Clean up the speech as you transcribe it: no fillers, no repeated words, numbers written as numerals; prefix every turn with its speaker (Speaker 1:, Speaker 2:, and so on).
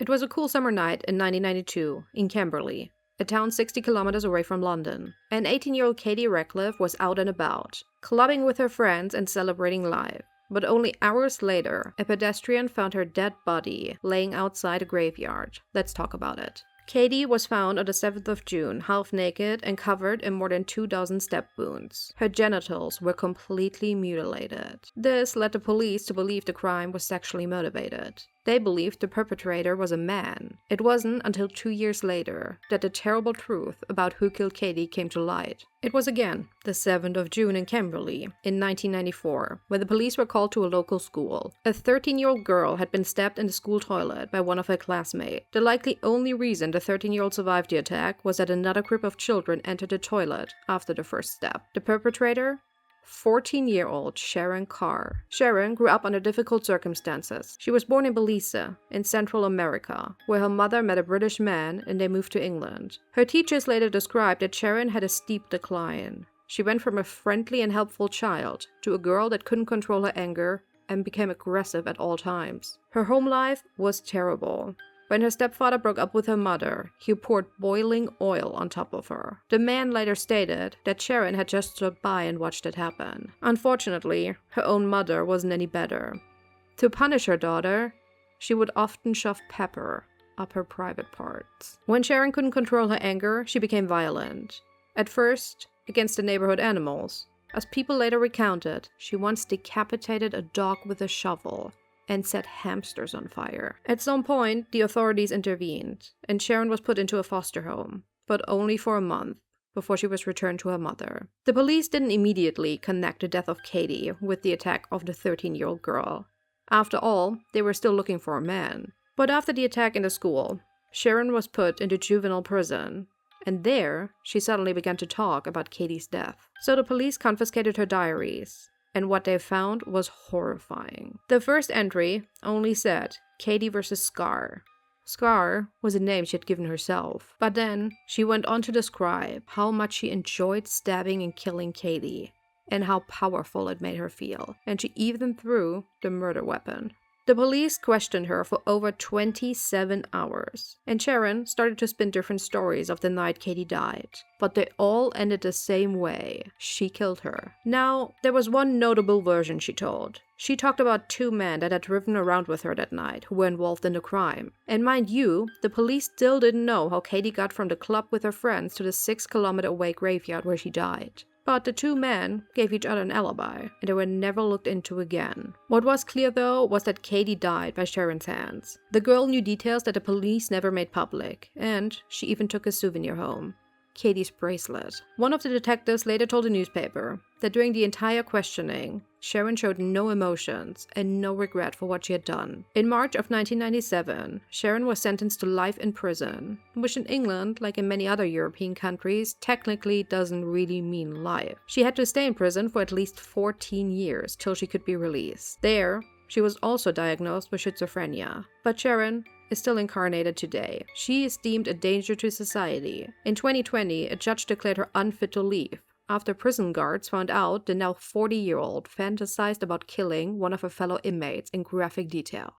Speaker 1: It was a cool summer night in 1992 in Camberley, a town 60 kilometers away from London. And 18-year-old Katie Radcliffe was out and about, clubbing with her friends and celebrating life. But only hours later, a pedestrian found her dead body laying outside a graveyard. Let's talk about it. Katie was found on the 7th of June, half naked and covered in more than 2 dozen stab wounds. Her genitals were completely mutilated. This led the police to believe the crime was sexually motivated. They believed the perpetrator was a man. It wasn't until 2 years later that the terrible truth about who killed Katie came to light. It was again the 7th of June in Camberley in 1994, where the police were called to a local school. A 13-year-old girl had been stabbed in the school toilet by one of her classmates. The likely only reason the 13-year-old survived the attack was that another group of children entered the toilet after the first stab. The perpetrator? 14-year-old Sharon Carr. Sharon grew up under difficult circumstances. She was born in Belize, in Central America, where her mother met a British man and they moved to England. Her teachers later described that Sharon had a steep decline. She went from a friendly and helpful child to a girl that couldn't control her anger and became aggressive at all times. Her home life was terrible. When her stepfather broke up with her mother, he poured boiling oil on top of her. The man later stated that Sharon had just stood by and watched it happen. Unfortunately, her own mother wasn't any better. To punish her daughter, she would often shove pepper up her private parts. When Sharon couldn't control her anger, she became violent. At first, against the neighborhood animals. As people later recounted, she once decapitated a dog with a shovel and set hamsters on fire. At some point, the authorities intervened, and Sharon was put into a foster home, but only for a month, before she was returned to her mother. The police didn't immediately connect the death of Katie with the attack of the 13-year-old girl. After all, they were still looking for a man. But after the attack in the school, Sharon was put into juvenile prison, and there, she suddenly began to talk about Katie's death. So the police confiscated her diaries, and what they found was horrifying. The first entry only said Katie versus Carr. Carr was a name she had given herself. But then she went on to describe how much she enjoyed stabbing and killing Katie, and how powerful it made her feel. And she even threw the murder weapon. The police questioned her for over 27 hours, and Sharon started to spin different stories of the night Katie died. But they all ended the same way. She killed her. Now, there was one notable version she told. She talked about 2 men that had driven around with her that night who were involved in the crime. And mind you, the police still didn't know how Katie got from the club with her friends to the 6-kilometer away graveyard where she died. But the 2 men gave each other an alibi, and they were never looked into again. What was clear though was that Katie died by Sharon's hands. The girl knew details that the police never made public, and she even took a souvenir home. Katie's bracelet. One of the detectives later told the newspaper that during the entire questioning, Sharon showed no emotions and no regret for what she had done. In March of 1997, Sharon was sentenced to life in prison, which in England, like in many other European countries, technically doesn't really mean life. She had to stay in prison for at least 14 years till she could be released. There, she was also diagnosed with schizophrenia. But Sharon is still incarnated today. She is deemed a danger to society. In 2020, a judge declared her unfit to leave after prison guards found out the now 40-year-old fantasized about killing one of her fellow inmates in graphic detail.